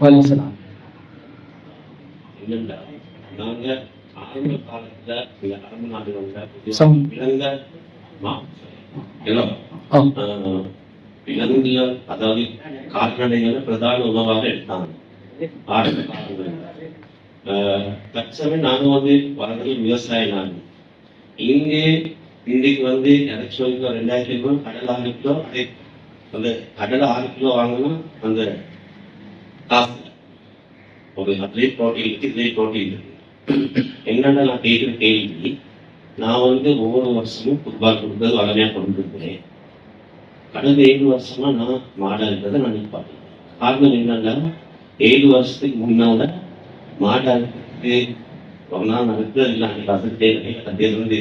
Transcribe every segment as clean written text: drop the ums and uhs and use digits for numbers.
வலைசலாம். என்னண்டா நாங்க ஆரம்ப காலத்துல இந்த அரபு நாடுகள்ல விலங்குல அதாவது கால்நடைகளை பிரதான உணவாக எடுத்தாங்க ஆரம்ப காலங்கள்ல. தற்சமயம் நாங்க வளர்ந்து விவசாய நாடு. இங்கே இன்றைக்கு எனக்கு சொல்லி 2000 கிலோ கடல் 6 கிலோ, அந்த கடல் 6 கிலோ வாங்கணும் அந்த காசு. அதுலேயே ப்ரோட்டீன் இருக்கு, இதுலேயே ப்ரோட்டீன் இருக்கு. என்னன்னா நான் கேட்குற கேள்வி, நான் ஒவ்வொரு வருஷமும் ஃபுட்பால் கொடுத்தது வளமையாக கொண்டு இருக்கிறேன். கடந்த 7 வருஷமா நான் மாடா இருக்கிறத நான் நிற்பாட்டேன். காரணம் என்னன்னா 7 வருஷத்துக்கு முன்னால மாடா இருக்கிறது ரொம்ப நாள் நடக்கிறது இல்லை. அன்னைக்கு வசதியிலிருந்து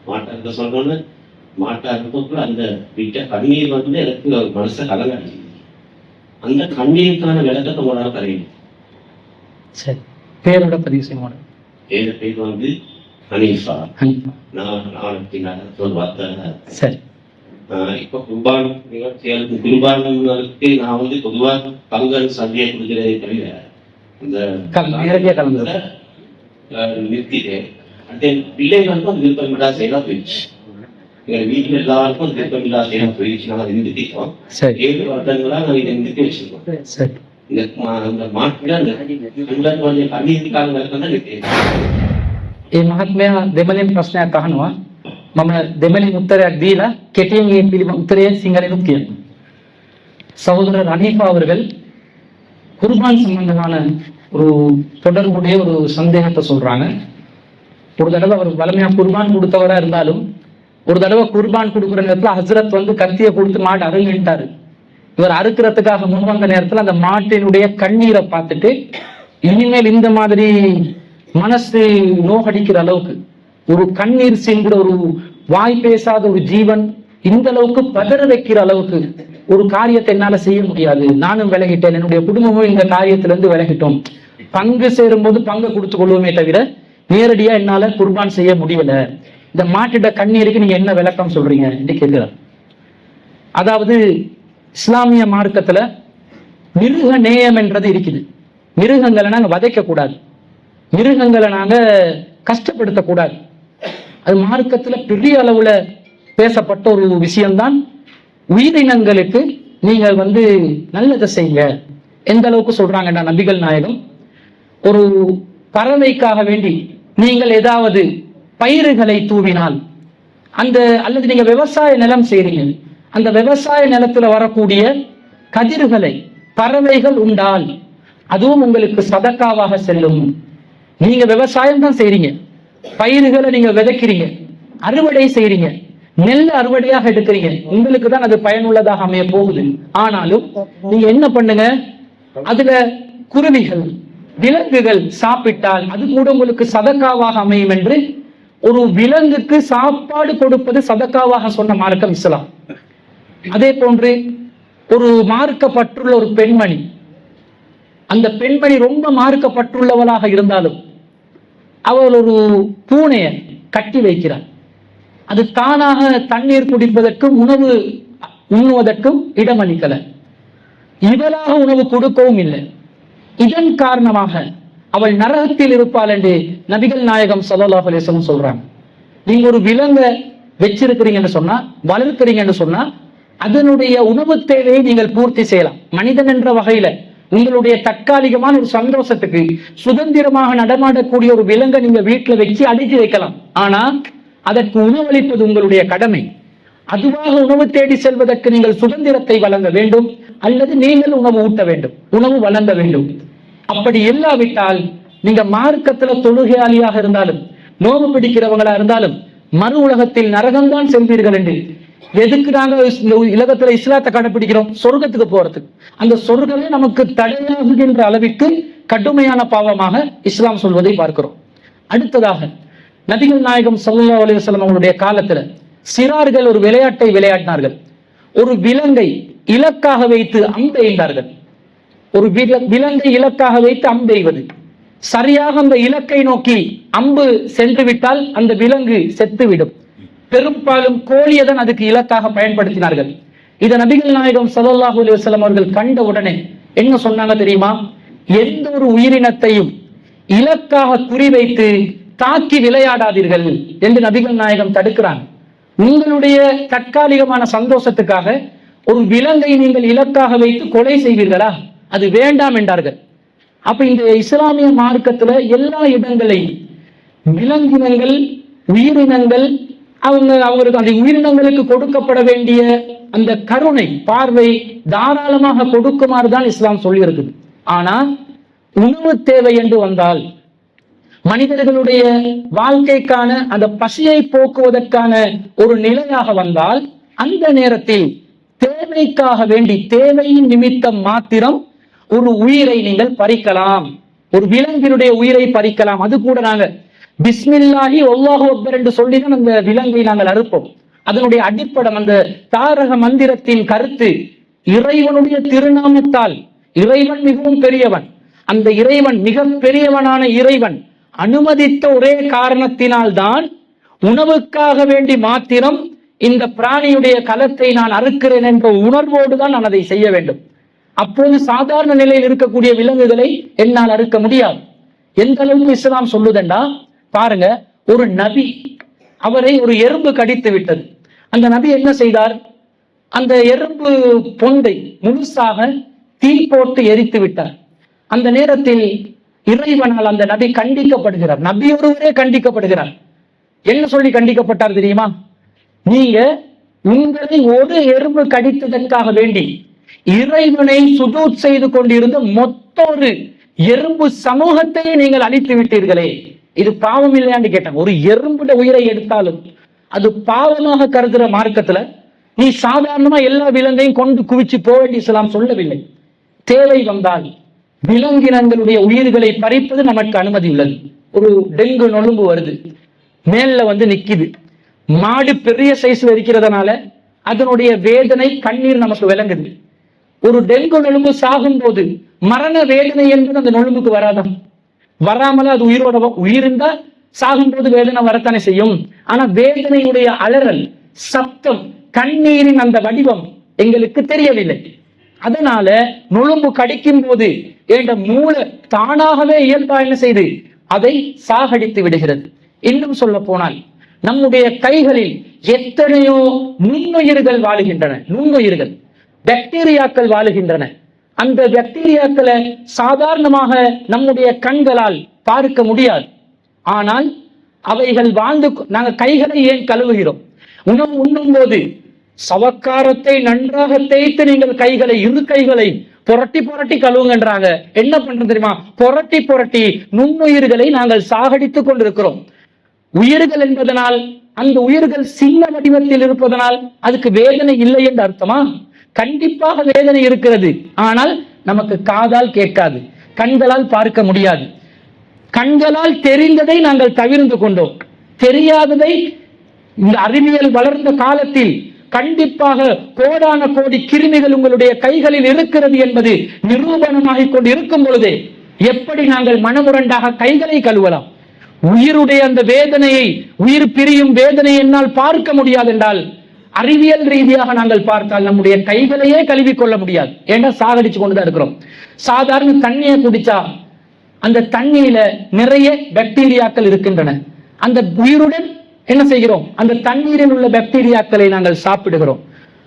மாட்டா இருக்க சொல்றோன்னு மாட்டா இருக்கக்குள்ள அந்த வீட்டை கண்ணீர் எனக்கு ஒரு மனசை கலங்காச்சு. அந்த கண்ணீருக்கான விளக்கத்தை உங்களால தரையணும். சரி, பேரோட பதிவு செய்யணும். பேர் ஹனீஃபா. நான் ஒரு வார்த்தை. சரி, இப்ப குர்பான் நிகழ்ச்சிகளுக்கு குர்பான்களுக்கு நான் பொதுவாக பங்கல் சந்தையை கொடுக்கிறதே தவிர இந்த கலந்தத நிறுத்திட்டேன். பிள்ளைகளுக்கும் விருப்பமில்லா செயலா போயிடுச்சு. எங்க வீட்டுல எல்லாருக்கும் விருப்பமில்லா செயலா போயிடுச்சு. நாங்க நிறுத்திட்டோம். 7 வருடங்களா நாங்க இதை நிறுத்தி வச்சிருக்கோம். ඒ මහත්මයා දෙමළෙන් ප්‍රශ්නයක් අහනවා. මම දෙමළෙන් උත්තරයක් දීලා කෙටියෙන් මේ පිළිබඳ උත්තරය සිංහලෙන්ත් කියනවා. சகோதரர் ஹனீஃபா அவர்கள் குர்பான் சம்பந்தமான ஒரு தொடர்புடைய ஒரு சந்தேகத்தை சொல்றாங்க. ஒரு தடவை அவர் வலிமையா குர்பான் கொடுத்தவரா இருந்தாலும் ஒரு தடவை குர்பான் கொடுக்குற நேரத்துல ஹஸ்ரத் கத்தியை கொடுத்து மாடு அருகிட்டாரு. இவர் அறுக்கிறதுக்காக முன் வந்த நேரத்துல அந்த மாட்டினுடைய கண்ணீரை பார்த்துட்டு இனிமேல் இந்த மாதிரி மனசு நோகடிக்கிற அளவுக்கு ஒரு கண்ணீர் சிந்துற ஒரு வாய் பேசாத ஒரு ஜீவன் இந்த அளவுக்கு பதற வைக்கிற அளவுக்கு ஒரு காரியத்தை என்னால செய்ய முடியாது, நானும் விலகிட்டேன், என்னுடைய குடும்பமும் இந்த காரியத்திலிருந்து விலகிட்டோம், பங்கு சேரும் போது பங்கு கொடுத்து கொள்வோமே தவிர நேரடியா என்னால குர்பான் செய்ய முடியல, இந்த மாட்டிட கண்ணீருக்கு நீங்க என்ன விளக்கம் சொல்றீங்க என்று கேட்கிறார். அதாவது இஸ்லாமிய மார்க்கத்துல மிருக நேயம் என்றது இருக்குது. மிருகங்களை நாங்க வதைக்க கூடாது, மிருகங்களை நாங்க கஷ்டப்படுத்தக்கூடாது. அது மார்க்கத்துல பெரிய அளவுல பேசப்பட்ட ஒரு விஷயம்தான். உயிரினங்களுக்கு நீங்கள் நல்லதை செய்யுங்க. எந்த அளவுக்கு சொல்றாங்கன்னா நபிகள் நாயகம் ஒரு பறவைக்காக வேண்டி நீங்கள் ஏதாவது பயிர்களை தூவினால் அல்லது நீங்க விவசாய நிலம் செய்றீங்க, அந்த விவசாய நிலத்துல வரக்கூடிய கதிர்களை பறவைகள் உண்டால் அதுவும் உங்களுக்கு சதக்காவாக செல்லும். நீங்க விவசாயம் தான் செய்றீங்க, பயிர்களை நீங்க விதைக்கிறீங்க, அறுவடை செய்றீங்க, நெல் அறுவடையாக எடுக்கிறீங்க, உங்களுக்கு தான் அது பயனுள்ளதாக அமைய போகுது. ஆனாலும் நீங்க என்ன பண்ணுங்க, அதுல குருவிகள் விலங்குகள் சாப்பிட்டால் அது கூட உங்களுக்கு சதக்காவாக அமையும் என்று ஒரு விலங்குக்கு சாப்பாடு கொடுப்பது சதக்காவாக சொன்ன மார்க்கம் இஸ்லாம். அதே போன்று ஒரு மார்க்கப்பட்டுள்ள ஒரு பெண்மணி, அந்த பெண்மணி ரொம்ப மார்க்கப்பட்டுள்ளவளாக இருந்தாலும் அவள் ஒரு பூனையை கட்டி வைக்கிறார். அது தானாக தண்ணீர் குடிப்பதற்கும் உணவு உண்ணுவதற்கும் இடமளிக்கல, இவளாக உணவு கொடுக்கவும் இல்லை. இதன் காரணமாக அவள் நரகத்தில் இருப்பாள் என்று நபிகள் நாயகம் ஸல்லல்லாஹு அலைஹி வஸல்லம் சொல்றாங்க. நீங்க ஒரு விலங்க வச்சிருக்கிறீங்கன்னு சொன்னா, வளர்க்கிறீங்கன்னு சொன்னா அதனுடைய உணவு தேவையை நீங்கள் பூர்த்தி செய்யலாம். மனிதன் என்ற வகையில உங்களுடைய தற்காலிகமான ஒரு சந்தோஷத்துக்கு சுதந்திரமாக நடமாடக்கூடிய ஒரு விலங்கை நீங்க வீட்டுல வச்சு அடித்து வைக்கலாம். ஆனா அதற்கு உணவளிப்பது உங்களுடைய கடமை. அதுவாக உணவு தேடி செல்வதற்கு நீங்கள் சுதந்திரத்தை வழங்க வேண்டும், அல்லது நீங்கள் உணவு ஊட்ட வேண்டும், உணவு வழங்க வேண்டும். அப்படி இல்லாவிட்டால் நீங்க மார்க்கத்துல தொழுகையாளியாக இருந்தாலும் நோவு பிடிக்கிறவங்களா இருந்தாலும் மறு உலகத்தில் நரகம்தான் செல்வீர்கள் என்று. எதுக்கு நாங்க இந்த உலகத்துல இஸ்லாத்தை கடைபிடிக்கிறோம்? சொர்க்கத்துக்கு போறதுக்கு. அந்த சொர்க்கமே நமக்கு தடையாகுகின்ற அளவிற்கு கடுமையான பாவமாக இஸ்லாம் சொல்வதை பார்க்கிறோம். அடுத்ததாக நபிகள் நாயகம் ஸல்லல்லாஹு அலைஹி வஸல்லம் அவங்களுடைய காலத்துல சிறார்கள் ஒரு விளையாட்டை விளையாடினார்கள். ஒரு விலங்கை இலக்காக வைத்து அம்பு எய்தார்கள். ஒரு விலங்கை இலக்காக வைத்து அம்பு எய்வது, சரியாக அந்த இலக்கை நோக்கி அம்பு சென்று விட்டால் அந்த விலங்கு செத்துவிடும். பெரும்பாலும் கோழியை அதுக்கு இலக்காக பயன்படுத்தினார்கள். இதை நபிகள் நாயகம் ஸல்லல்லாஹு அலைஹி வஸல்லம் அவர்கள் கண்ட உடனே என்ன சொன்னாங்க தெரியுமா? எந்த ஒரு உயிரினத்தையும் இலக்காக குறிவைத்து தாக்கி விளையாடாதீர்கள் என்று நபிகள் நாயகம் தடுக்கிறாங்க. உங்களுடைய தற்காலிகமான சந்தோஷத்துக்காக ஒரு விலங்கை நீங்கள் இலக்காக வைத்து கொலை செய்வீர்களா? அது வேண்டாம் என்றார்கள். அப்ப இந்த இஸ்லாமிய மார்க்கத்துல எல்லா இடங்களையும் விலங்கினங்கள், உயிரினங்கள், அவங்களுக்கு அந்த உயிரினங்களுக்கு கொடுக்கப்பட வேண்டிய அந்த கருணை பார்வை தாராளமாக கொடுக்குமாறு தான் இஸ்லாம் சொல்லி இருக்குது. ஆனா உணவு தேவை என்று வந்தால், மனிதர்களுடைய வாழ்க்கைக்கான அந்த பசியை போக்குவதற்கான ஒரு நிலையாக வந்தால், அந்த நேரத்தில் தேவைக்காக வேண்டி, தேவையின் நிமித்தம் மாத்திரம் ஒரு உயிரை நீங்கள் பறிக்கலாம், ஒரு விலங்கினுடைய உயிரை பறிக்கலாம். அது கூட நாங்க பிஸ்மில்லாஹி அல்லாஹு அக்பர் என்று சொல்லிதான் அந்த விலங்கை நாங்கள் அறுப்போம். அதனுடைய அடிப்படம், அந்த தாரக மந்திரத்தின் கருத்து, இறைவனுடைய திருநாமத்தால், இறைவன் மிகவும் பெரியவன், அந்த இறைவன் மிக பெரியவனான இறைவன் அனுமதித்த ஒரே காரணத்தினால் தான் உணவுக்காக வேண்டி மாத்திரம் இந்த பிராணியுடைய களத்தை நான் அறுக்கிறேன் என்ற உணர்வோடு தான் நான் அதை செய்ய வேண்டும். அப்போது சாதாரண நிலையில் இருக்கக்கூடிய விலங்குகளை என்னால் அறுக்க முடியாது. எந்த அளவுக்கு இஸ்லாம் சொல்லுதண்டா பாருங்க, ஒரு நபி, அவரை ஒரு எறும்பு கடித்து விட்டது. அந்த நபி என்ன செய்தார்? அந்த எறும்பு பொந்தை முழுசாக தீ போட்டு எரித்து விட்டார். அந்த நேரத்தில் இறைவனால் அந்த நபி கண்டிக்கப்படுகிறார். நபி ஒருவரே கண்டிக்கப்படுகிறார். என்ன சொல்லி கண்டிக்கப்பட்டார் தெரியுமா? நீங்க உங்களை ஒரு எறும்பு கடித்ததற்காக வேண்டி இறைவனை சுஜூத் செய்து கொண்டிருந்த மொத்த ஒரு எறும்பு சமூகத்தையே நீங்கள் அழித்து விட்டீர்களே, இது பாவம் இல்லையான்னு கேட்டாங்க. ஒரு எறும்புட உயிரை எடுத்தாலும் அது பாவமாக கருதுற மார்க்கத்துல நீ சாதாரணமா எல்லா விலங்கையும் கொண்டு குவிச்சு போக வேண்டிய இஸ்லாம் சொல்லவில்லை. தேவை வந்தால் விலங்கினங்களுடைய உயிர்களை பறிப்பது நமக்கு அனுமதி உள்ளது. ஒரு டெங்கு நொழும்பு வருது, மேல நிக்குது, மாடு பெரிய சைஸ்ல இருக்கிறதுனால அதனுடைய வேதனை, கண்ணீர் நமக்கு விளங்குது. ஒரு டெங்கு நொழும்பு சாகும் போது மரண வேதனை என்பது அந்த நொழும்புக்கு வராதான்? வராமல அது உயிரோட, உயிர்ந்தா சாகும் போது வேதனை வரத்தானே செய்யும். ஆனா வேதனையுடைய அலறல், சப்தம், கண்ணீரின் அந்த வடிவம் எங்களுக்கு தெரியவில்லை. அதனால நொழும்பு கடிக்கும் போது என்ற மூளை தானாகவே இயல்பா என்ன செய்து அதை சாகடித்து விடுகிறது. இன்னும் சொல்ல போனால் நம்முடைய கைகளில் எத்தனையோ நுண்ணுயிர்கள் வாழுகின்றன. நுண்ணுயிர்கள், பாக்டீரியாக்கள் வாழுகின்றன. அந்த பாக்டீரியாக்களை சாதாரணமாக நம்முடைய கண்களால் பார்க்க முடியாது. ஆனால் அவைகள் நாங்க கைகளை ஏன் கழுவுகிறோம்? உணவு உண்ணும் போது சவக்காரத்தை நன்றாக தேய்த்து நீங்கள் கைகளை, இரு கைகளை புரட்டி புரட்டி கழுவுங்கன்றாங்க. என்ன பண்றது தெரியுமா? புரட்டி புரட்டி நுண்ணுயிர்களை நாங்கள் சாகடித்துக் கொண்டிருக்கிறோம். உயிர்கள் என்பதனால், அந்த உயிர்கள் சின்ன வடிவத்தில் இருப்பதனால் அதுக்கு வேதனை இல்லை என்று அர்த்தமா? கண்டிப்பாக வேதனை இருக்கிறது. ஆனால் நமக்கு காதால் கேட்காது, கண்களால் பார்க்க முடியாது. கண்களால் தெரிந்ததை நாங்கள் தவிர்த்து கொண்டோம். தெரியாததை இந்த அறிவியல் வளர்ந்த காலத்தில் கண்டிப்பாக கோடான கோடி கிருமிகள் உங்களுடைய கைகளில் இருக்கிறது என்பது நிரூபணமாகிக் கொண்டு இருக்கும் பொழுதே எப்படி நாங்கள் மனமுரண்டாக கைகளை கழுவலாம்? உயிருடைய அந்த வேதனையை, உயிர் பிரியும் வேதனையை என்னால் பார்க்க முடியாது என்றால், அறிவியல் ரீதியாக நாங்கள் பார்த்தால் நம்முடைய கைகளையே கழுவிக்கொள்ள முடியாது. ஏன்னா சாகடிச்சு கொண்டுதான் இருக்கிறோம். சாதாரண தண்ணியை குடிச்சா அந்த தண்ணியில நிறைய பாக்டீரியாக்கள் இருக்கின்றன. அந்த உயிருடன் என்ன செய்கிறோம்? அந்த தண்ணீரில் உள்ள பாக்டீரியாக்களை நாங்கள் சாப்பிடுகிறோம்.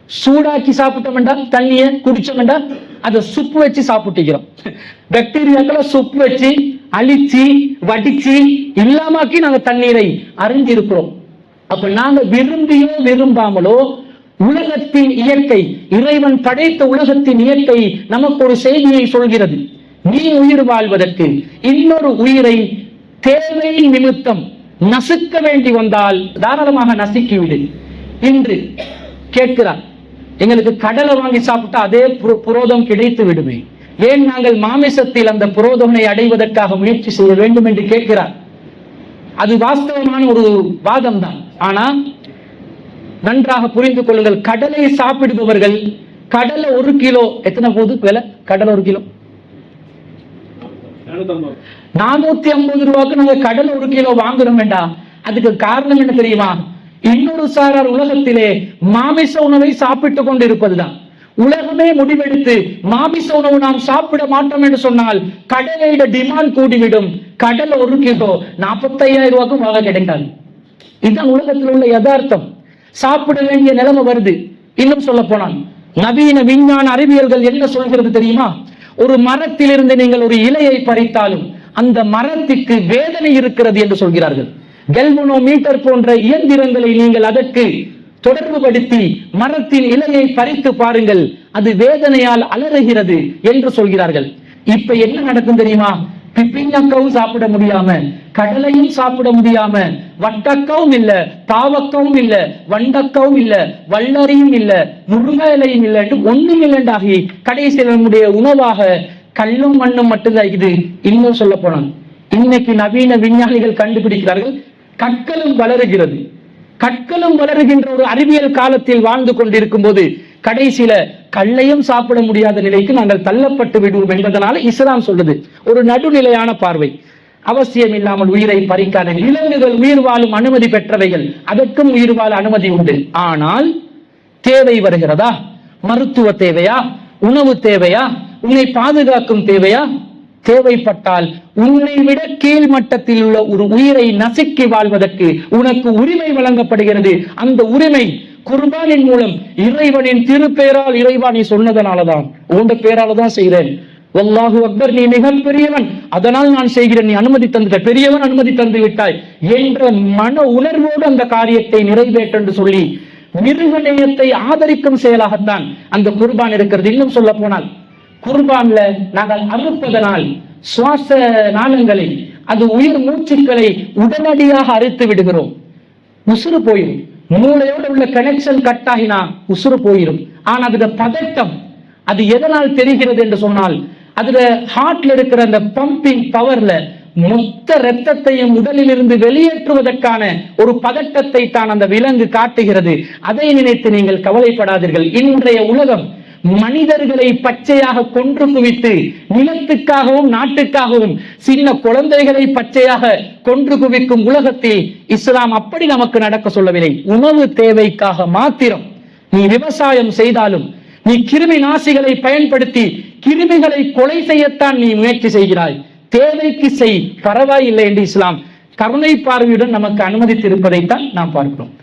சூடாக்கி சாப்பிட்டோம் என்றால், தண்ணியை குடிச்சோம் என்றால் அதை சுப்பு வச்சு சாப்பிட்டுக்கிறோம். பாக்டீரியாக்களை சுப்பு வச்சு அழிச்சு வடிச்சு இல்லாமக்கி நாங்க தண்ணீரை அறிந்து இருக்கிறோம். அப்ப நாங்க விரும்பியோ விரும்பாமலோ உலகத்தின் இயற்கை, இறைவன் படைத்த உலகத்தின் இயற்கை நமக்கு ஒரு செய்தியை சொல்கிறது. நீ உயிர் வாழ்வதற்கு இன்னொரு உயிரை தேவையின் நிமித்தம் நசுக்க வேண்டி வந்தால் தாராளமாக நசுக்கிவிடு என்று கேட்கிறார். எங்களுக்கு கடலை வாங்கி சாப்பிட்டா அதே புரோதம் கிடைத்து விடுமே, ஏன் நாங்கள் மாமிசத்தில் அந்த புரோதனை அடைவதற்காக முயற்சி செய்ய வேண்டும் என்று கேட்கிறார். அது வாஸ்தவமான ஒரு வாதம் தான். ஆனா நன்றாக புரிந்து கொள்ளுங்கள், கடலை சாப்பிடுபவர்கள், கடலை 1 கிலோ எத்தனை போகுது விலை? கடலை 1 கிலோ 450 ரூபாய்க்கு நாங்க கடலை 1 கிலோ வாங்குறோம் வேண்டாம். அதுக்கு காரணம் என்ன தெரியுமா? இன்னொரு சாரார் உலகத்திலே மாமிச உணவை சாப்பிட்டுக் கொண்டு இருப்பதுதான். உலகமே முடிவெடுத்து மாமிச உணவு நாம் சாப்பிட மாட்டோம் என்று சொன்னால் கடலையிட டிமாண்ட் கூடிவிடும். கடல் 1 கிலோ 45,000 ரூபாய்க்கும் வாங்க கிடைக்காது. இதுதான் உலகத்தில் உள்ள யதார்த்தம். சாப்பிட வேண்டிய நிலைமை வருது. இன்னும் சொல்ல போனால் நவீன விஞ்ஞான அறிவியல்கள் என்ன சொல்கிறது தெரியுமா? ஒரு மரத்திலிருந்து நீங்கள் ஒரு இலையை பறித்தாலும் அந்த மரத்துக்கு வேதனை இருக்கிறது என்று சொல்கிறார்கள். கெல்வனோமீட்டர் போன்ற இயந்திரங்களை நீங்கள் அதற்கு தொடர்புபடுத்தி மரத்தின் இலையை பறித்து பாருங்கள், அது வேதனையால் அலறுகிறது என்று சொல்கிறார்கள். இப்ப என்ன நடக்கும் தெரியுமா? பிப்பிங்கக்காவும் சாப்பிட முடியாம, கடலையும் சாப்பிட முடியாம, வட்டக்காவும் இல்ல, பாவக்காவும் இல்ல, வண்டக்காவும் இல்ல, வல்லரியும் இல்ல, முருங்கை இலையும் இல்லை, ஒண்ணும் இல்லைண்டாகி கடைசியில் நம்முடைய உணவாக கல்லும் மண்ணும் மட்டும்தான் இது. இன்னும் சொல்ல போனால் இன்னைக்கு நவீன விஞ்ஞானிகள் கண்டுபிடிக்கிறார்கள், கற்களும் வளருகிறது. கற்களும் வளருகின்ற ஒரு அறிவியல் காலத்தில் வாழ்ந்து கொண்டிருக்கும் போது கடைசியில கல்லையும் சாப்பிட முடியாத நிலைக்கு நாங்கள் தள்ளப்பட்டு விடுவோம் என்பதனால இஸ்லாம் சொல்லுது ஒரு நடுநிலையான பார்வை. அவசியம் இல்லாமல் உயிரை பறிக்காத. விலங்குகள் உயிர் வாழும் அனுமதி பெற்றவைகள், அதற்கும் உயிர் வாழ அனுமதி உண்டு. ஆனால் தேவை வருகிறதா? மருத்துவ தேவையா? உணவு தேவையா? உன்னை பாதுகாக்கும் தேவையா? தேவைப்பட்டால் உன்னை விட கீழ் மட்டத்தில் உள்ள ஒரு உயிரை நசுக்கி வாழ்வதற்கு உனக்கு உரிமை வழங்கப்படுகிறது. அந்த உரிமை குர்பானின் மூலம் இறைவனின் திருப்பெயரால் இறைவா நீ சொன்னதனாலதான், உண்ட பேரால தான் செய்கிறேன், வல்லாஹு அக்பர், நீ மிக பெரியவன், அதனால் நான் செய்கிறேன், நீ அனுமதி தந்துட்ட, பெரியவன் அனுமதி தந்து விட்டாய் என்ற மன உணர்வோடு அந்த காரியத்தை நிறைவேற்ற என்று சொல்லி மிருக நேயத்தை ஆதரிக்கும் செயலாகத்தான் அந்த குர்பான் இருக்கிறது. இன்னும் சொல்ல போனால் குர்பான்ல நாங்கள் அறுப்பதனால் சுவாச நாளங்களை, அது உயிர் மூச்சுக்களை உடனடியாக அறுத்து விடுகிறோம். உசுறு போயிடும். மூளையோடு உள்ள கனெக்ஷன் கட் ஆகினா உசுறு போயிடும். ஆனா அதுல பதட்டம், அது எதனால் தெரிகிறது என்று சொன்னால் அதுல ஹார்ட்ல இருக்கிற அந்த பம்பிங் பவர்ல மொத்த இரத்தத்தையும் உடலில் இருந்து வெளியேற்றுவதற்கான ஒரு பதட்டத்தை தான் அந்த விலங்கு காட்டுகிறது. அதை நினைத்து நீங்கள் கவலைப்படாதீர்கள். இன்றைய உலகம் மனிதர்களை பச்சையாக கொன்று குவித்து நிலத்துக்காகவும் நாட்டுக்காகவும் சின்ன குழந்தைகளை பச்சையாக கொன்று குவிக்கும் உலகத்தில் இஸ்லாம் அப்படி நமக்கு நடக்க சொல்லவில்லை. உணவு தேவைக்காக மாத்திரம் நீ விவசாயம் செய்தாலும், நீ கிருமி நாசிகளை பயன்படுத்தி கிருமிகளை கொலை செய்யத்தான் நீ முயற்சி செய்கிறாய், தேவைக்கு செய், பரவாயில்லை என்று இஸ்லாம் கருணை பார்வையுடன் நமக்கு அனுமதித்திருப்பதைத்தான் நாம் பார்க்கிறோம்.